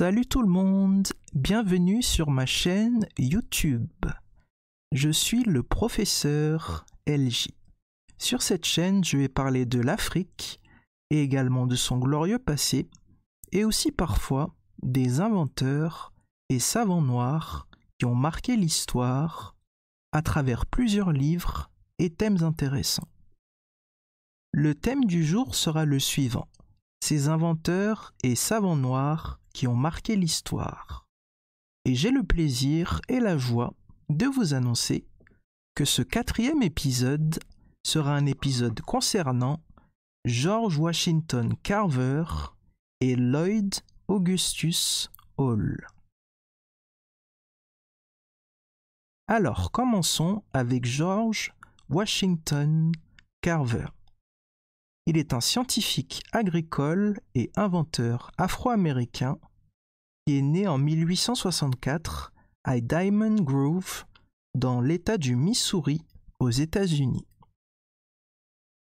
Salut tout le monde, bienvenue sur ma chaîne YouTube. Je suis le professeur LJ. Sur cette chaîne, je vais parler de l'Afrique et également de son glorieux passé et aussi parfois des inventeurs et savants noirs qui ont marqué l'histoire à travers plusieurs livres et thèmes intéressants. Le thème du jour sera le suivant: ces inventeurs et savants noirs qui ont marqué l'histoire. Et j'ai le plaisir et la joie de vous annoncer que ce 4e épisode sera un épisode concernant George Washington Carver et Lloyd Augustus Hall. Alors commençons avec George Washington Carver. Il est un scientifique agricole et inventeur afro-américain qui est né en 1864 à Diamond Grove, dans l'État du Missouri, aux États-Unis.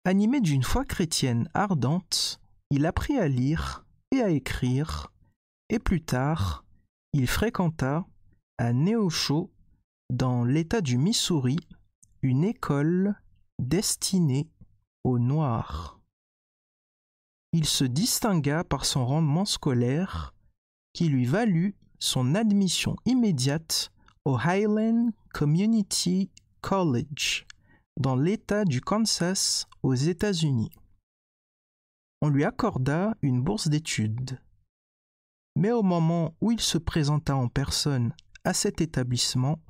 Animé d'une foi chrétienne ardente, il apprit à lire et à écrire, et plus tard, il fréquenta à Neosho, dans l'État du Missouri, une école destinée aux Noirs. Il se distingua par son rendement scolaire qui lui valut son admission immédiate au Highland Community College dans l'État du Kansas aux États-Unis. On lui accorda une bourse d'études. Mais au moment où il se présenta en personne à cet établissement,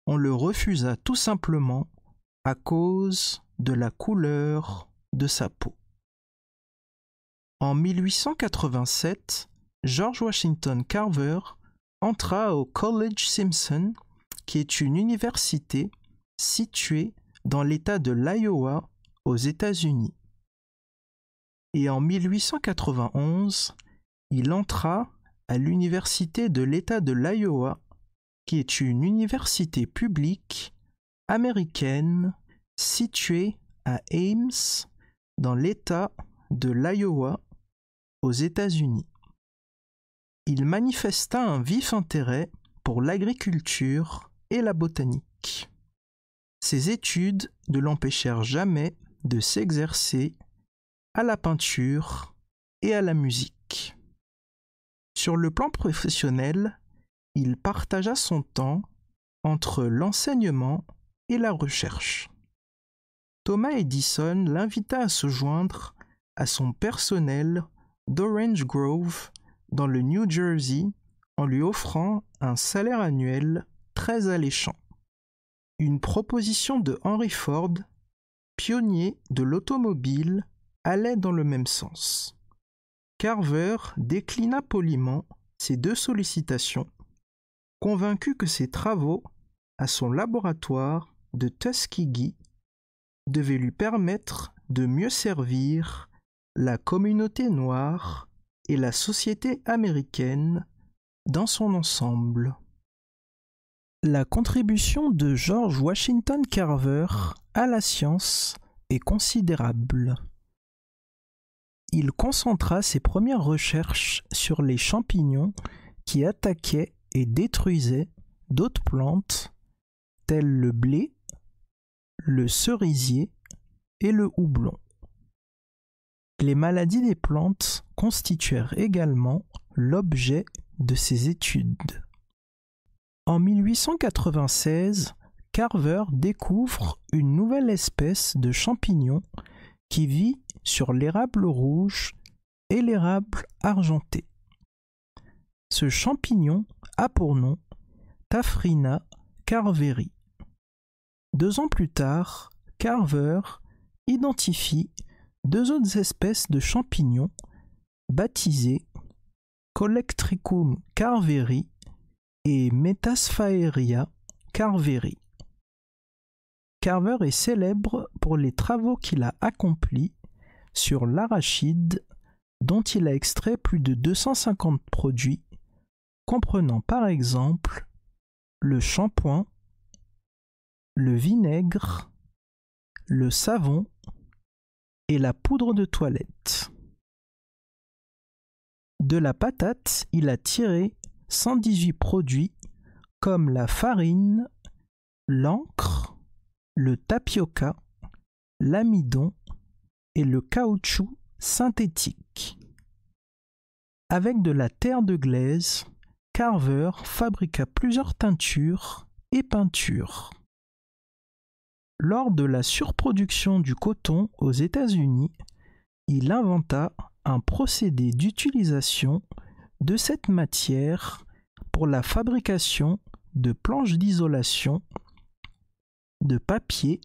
on le refusa tout simplement à cause de la couleur de sa peau. En 1887, George Washington Carver entra au College Simpson, qui est une université située dans l'État de l'Iowa aux États-Unis. Et en 1891, il entra à l'université de l'État de l'Iowa, qui est une université publique américaine située à Ames, dans l'État de l'Iowa, aux États-Unis. Il manifesta un vif intérêt pour l'agriculture et la botanique. Ses études ne l'empêchèrent jamais de s'exercer à la peinture et à la musique. Sur le plan professionnel, il partagea son temps entre l'enseignement et la recherche. Thomas Edison l'invita à se joindre à son personnel d'Orange Grove dans le New Jersey en lui offrant un salaire annuel très alléchant. Une proposition de Henry Ford, pionnier de l'automobile, allait dans le même sens. Carver déclina poliment ces deux sollicitations, convaincu que ses travaux à son laboratoire de Tuskegee devaient lui permettre de mieux servir la communauté noire et la société américaine dans son ensemble. La contribution de George Washington Carver à la science est considérable. Il concentra ses premières recherches sur les champignons qui attaquaient et détruisaient d'autres plantes telles le blé, le cerisier et le houblon. Les maladies des plantes constituèrent également l'objet de ses études. En 1896, Carver découvre une nouvelle espèce de champignon qui vit sur l'érable rouge et l'érable argenté. Ce champignon a pour nom Taphrina carveri. 2 ans plus tard, Carver identifie 2 autres espèces de champignons baptisées Colectricum carveri et Metasphaeria carveri. Carver est célèbre pour les travaux qu'il a accomplis sur l'arachide, dont il a extrait plus de 250 produits, comprenant par exemple le shampoing, le vinaigre, le savon et la poudre de toilette. De la patate, il a tiré 118 produits comme la farine, l'encre, le tapioca, l'amidon et le caoutchouc synthétique. Avec de la terre de glaise, Carver fabriqua plusieurs teintures et peintures. Lors de la surproduction du coton aux États-Unis, il inventa un procédé d'utilisation de cette matière pour la fabrication de planches d'isolation, de papier,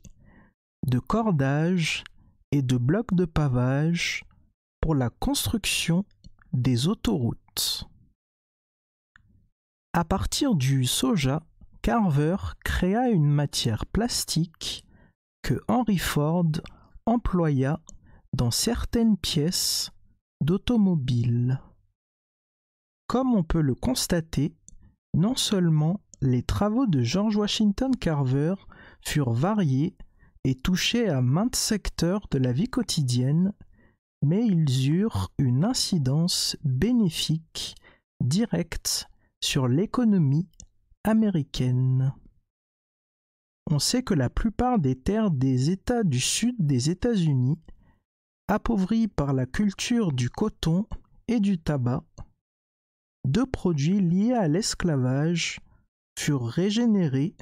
de cordage et de blocs de pavage pour la construction des autoroutes. À partir du soja, Carver créa une matière plastique que Henry Ford employa dans certaines pièces d'automobiles. Comme on peut le constater, non seulement les travaux de George Washington Carver furent variés et touchaient à maints secteurs de la vie quotidienne, mais ils eurent une incidence bénéfique directe sur l'économie américaine. On sait que la plupart des terres des États du sud des États-Unis, appauvries par la culture du coton et du tabac, deux produits liés à l'esclavage furent régénérés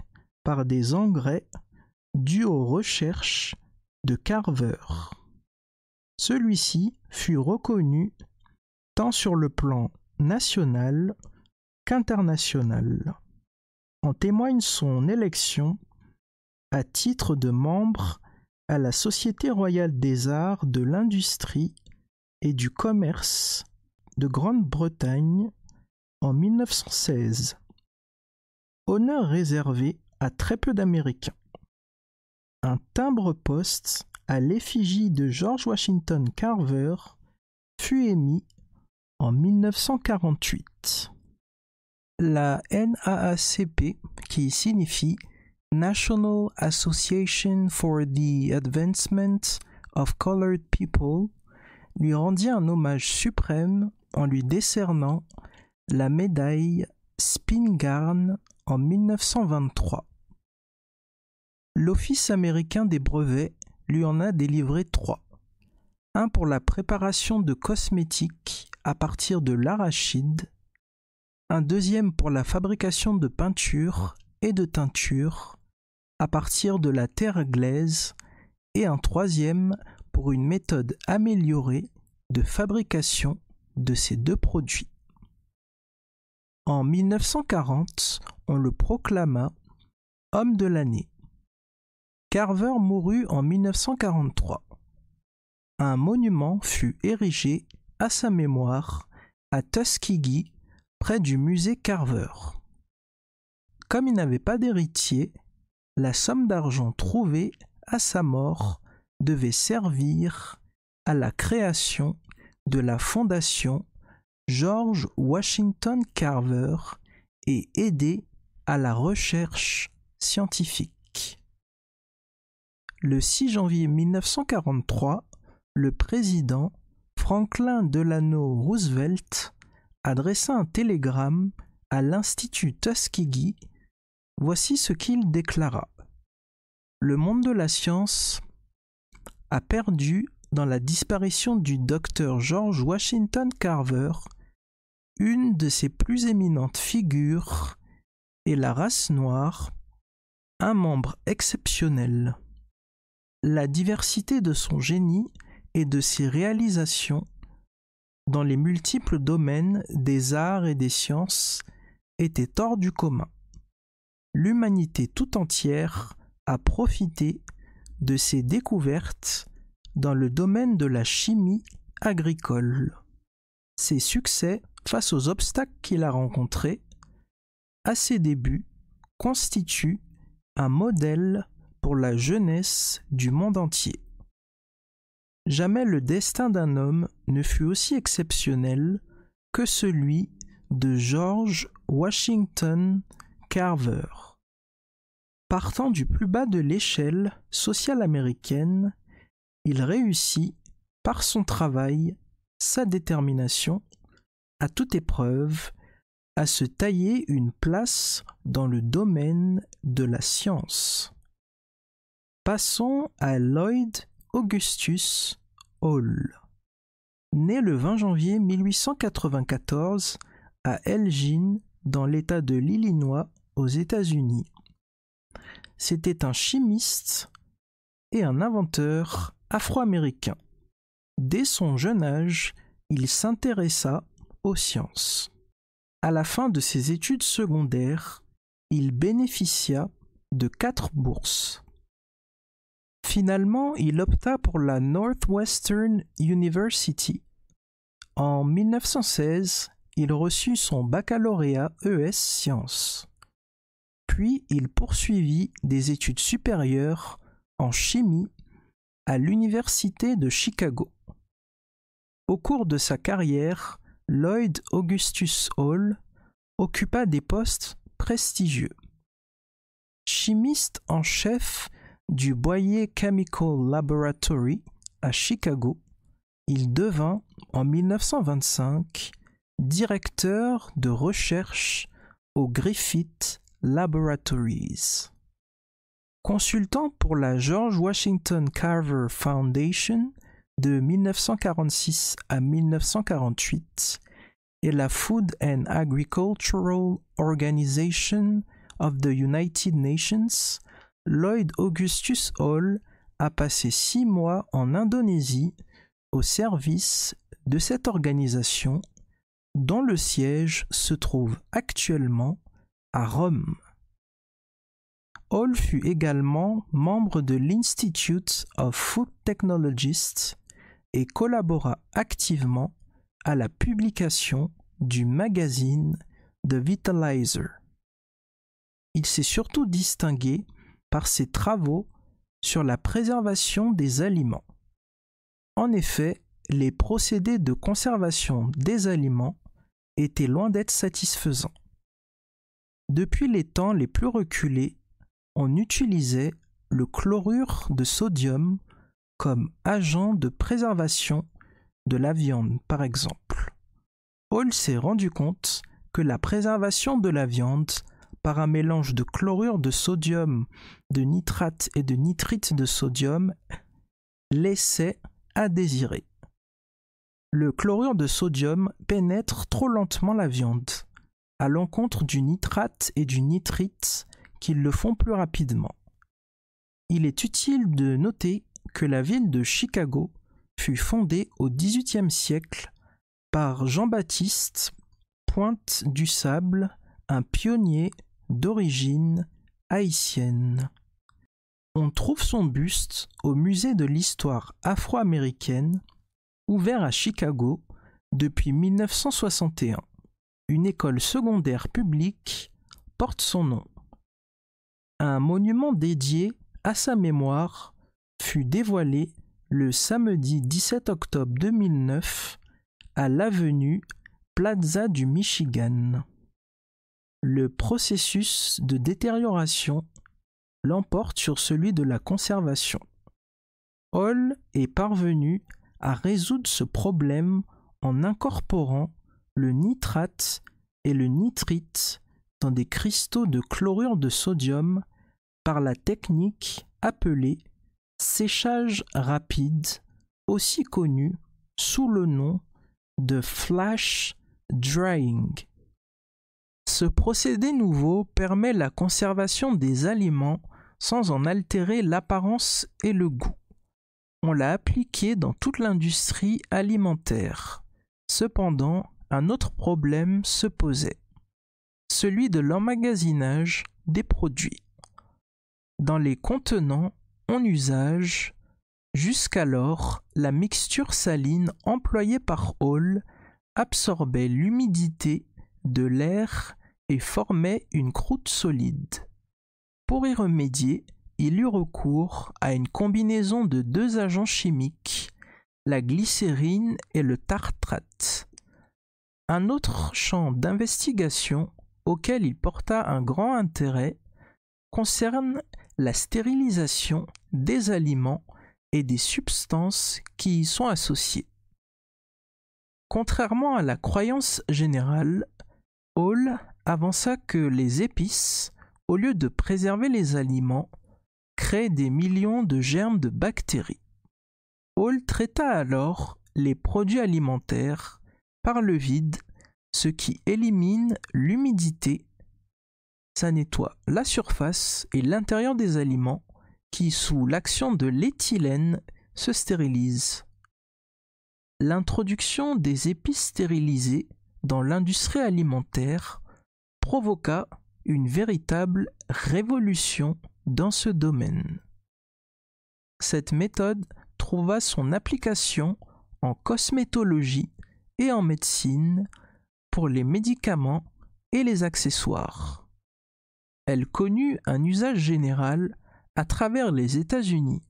par des engrais dus aux recherches de Carver. Celui-ci fut reconnu tant sur le plan national qu'international. En témoigne son élection à titre de membre à la Société royale des arts de l'industrie et du commerce de Grande-Bretagne en 1916. Honneur réservé à très peu d'Américains. Un timbre-poste à l'effigie de George Washington Carver fut émis en 1948. La NAACP, qui signifie National Association for the Advancement of Colored People, lui rendit un hommage suprême en lui décernant la médaille Spingarn en 1923. L'Office américain des brevets lui en a délivré 3. Un pour la préparation de cosmétiques à partir de l'arachide, un deuxième pour la fabrication de peintures et de teintures à partir de la terre glaise et un troisième pour une méthode améliorée de fabrication de ces deux produits. En 1940, on le proclama homme de l'année. Carver mourut en 1943. Un monument fut érigé à sa mémoire à Tuskegee, près du musée Carver. Comme il n'avait pas d'héritier, la somme d'argent trouvée à sa mort devait servir à la création de la fondation George Washington Carver et aider à la recherche scientifique. Le 6 janvier 1943, le président Franklin Delano Roosevelt adressa un télégramme à l'Institut Tuskegee. Voici ce qu'il déclara. Le monde de la science a perdu dans la disparition du docteur George Washington Carver une de ses plus éminentes figures et la race noire, un membre exceptionnel. La diversité de son génie et de ses réalisations dans les multiples domaines des arts et des sciences était hors du commun. L'humanité tout entière a profité de ses découvertes dans le domaine de la chimie agricole. Ses succès face aux obstacles qu'il a rencontrés à ses débuts constituent un modèle pour la jeunesse du monde entier. Jamais le destin d'un homme ne fut aussi exceptionnel que celui de George Washington Carver. Partant du plus bas de l'échelle sociale américaine, il réussit, par son travail, sa détermination, à toute épreuve, à se tailler une place dans le domaine de la science. Passons à Lloyd Augustus Hall. Né le 20 janvier 1894 à Elgin, dans l'État de l'Illinois, aux États-Unis. C'était un chimiste et un inventeur afro-américain. Dès son jeune âge, il s'intéressa aux sciences. À la fin de ses études secondaires, il bénéficia de 4 bourses. Finalement, il opta pour la Northwestern University. En 1916, il reçut son baccalauréat ES Sciences. Puis il poursuivit des études supérieures en chimie à l'Université de Chicago. Au cours de sa carrière, Lloyd Augustus Hall occupa des postes prestigieux. Chimiste en chef du Boyer Chemical Laboratory à Chicago, il devint en 1925 directeur de recherche au Griffith Laboratories. Consultant pour la George Washington Carver Foundation de 1946 à 1948 et la Food and Agricultural Organization of the United Nations, Lloyd Augustus Hall a passé 6 mois en Indonésie au service de cette organisation dont le siège se trouve actuellement à Rome. Hall fut également membre de l'Institute of Food Technologists et collabora activement à la publication du magazine The Vitalizer. Il s'est surtout distingué par ses travaux sur la préservation des aliments. En effet, les procédés de conservation des aliments étaient loin d'être satisfaisants. Depuis les temps les plus reculés, on utilisait le chlorure de sodium comme agent de préservation de la viande, par exemple. Hall s'est rendu compte que la préservation de la viande par un mélange de chlorure de sodium, de nitrate et de nitrite de sodium laissait à désirer. Le chlorure de sodium pénètre trop lentement la viande, à l'encontre du nitrate et du nitrite qui le font plus rapidement. Il est utile de noter que la ville de Chicago fut fondée au XVIIIe siècle par Jean-Baptiste Pointe du Sable, un pionnier d'origine haïtienne. On trouve son buste au musée de l'histoire afro-américaine, ouvert à Chicago depuis 1961. Une école secondaire publique porte son nom. Un monument dédié à sa mémoire fut dévoilé le samedi 17 octobre 2009 à l'avenue Plaza du Michigan. Le processus de détérioration l'emporte sur celui de la conservation. Hall est parvenu à résoudre ce problème en incorporant le nitrate et le nitrite dans des cristaux de chlorure de sodium par la technique appelée séchage rapide, aussi connue sous le nom de flash drying. Ce procédé nouveau permet la conservation des aliments sans en altérer l'apparence et le goût. On l'a appliqué dans toute l'industrie alimentaire. Cependant, un autre problème se posait, celui de l'emmagasinage des produits. Dans les contenants en usage, jusqu'alors, la mixture saline employée par Hall absorbait l'humidité de l'air et formait une croûte solide. Pour y remédier, il eut recours à une combinaison de 2 agents chimiques, la glycérine et le tartrate. Un autre champ d'investigation auquel il porta un grand intérêt concerne la stérilisation des aliments et des substances qui y sont associées. Contrairement à la croyance générale, Hall avança que les épices, au lieu de préserver les aliments, créent des millions de germes de bactéries. Hall traita alors les produits alimentaires par le vide, ce qui élimine l'humidité. Ça nettoie la surface et l'intérieur des aliments qui, sous l'action de l'éthylène, se stérilisent. L'introduction des épices stérilisées dans l'industrie alimentaire provoqua une véritable révolution dans ce domaine. Cette méthode trouva son application en cosmétologie et en médecine pour les médicaments et les accessoires. Elle connut un usage général à travers les États-Unis.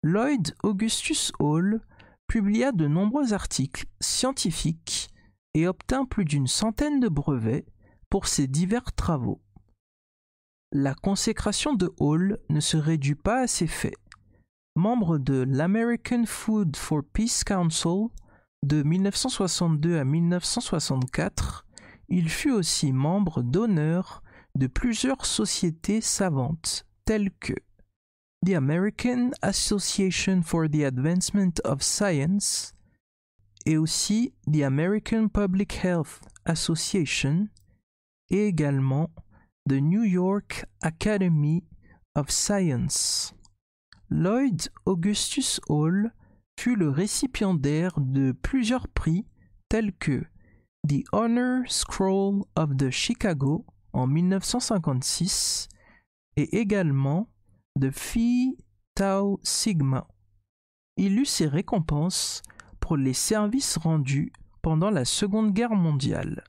Lloyd Augustus Hall publia de nombreux articles scientifiques et obtint plus d'une centaine de brevets pour ses divers travaux. La consécration de Hall ne se réduit pas à ces faits. Membre de l'American Food for Peace Council de 1962 à 1964, il fut aussi membre d'honneur de plusieurs sociétés savantes telles que the American Association for the Advancement of Science et aussi the American Public Health Association et également the New York Academy of Science. Lloyd Augustus Hall fut le récipiendaire de plusieurs prix tels que the Honor Scroll of the Chicago en 1956 et également de Phi Tau Sigma. Il eut ses récompenses pour les services rendus pendant la Seconde Guerre mondiale.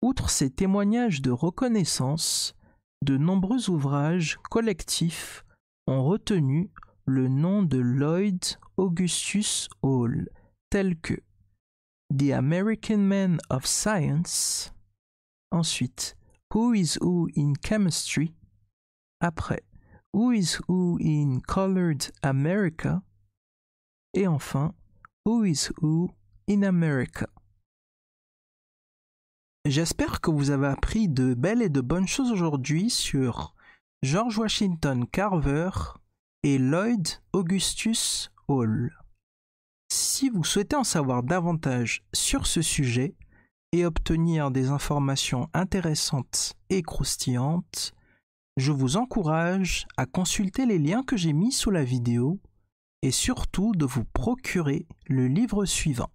Outre ces témoignages de reconnaissance, de nombreux ouvrages collectifs ont retenu le nom de Lloyd Augustus Hall, tels que The American Man of Science, ensuite Who is Who in Chemistry, après Who is Who in Colored America, et enfin Who is Who in America. J'espère que vous avez appris de belles et de bonnes choses aujourd'hui sur George Washington Carver et Lloyd Augustus Hall. Si vous souhaitez en savoir davantage sur ce sujet et obtenir des informations intéressantes et croustillantes, je vous encourage à consulter les liens que j'ai mis sous la vidéo et surtout de vous procurer le livre suivant,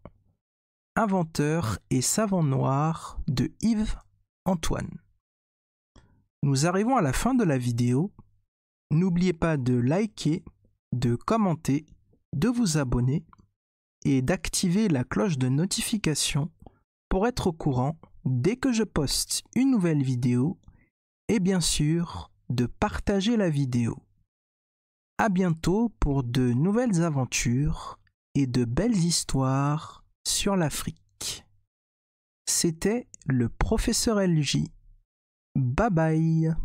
Inventeur et savant noir de Yves Antoine. Nous arrivons à la fin de la vidéo. N'oubliez pas de liker, de commenter, de vous abonner et d'activer la cloche de notification pour être au courant dès que je poste une nouvelle vidéo et bien sûr de partager la vidéo. À bientôt pour de nouvelles aventures et de belles histoires sur l'Afrique. C'était le professeur LJ. Bye bye.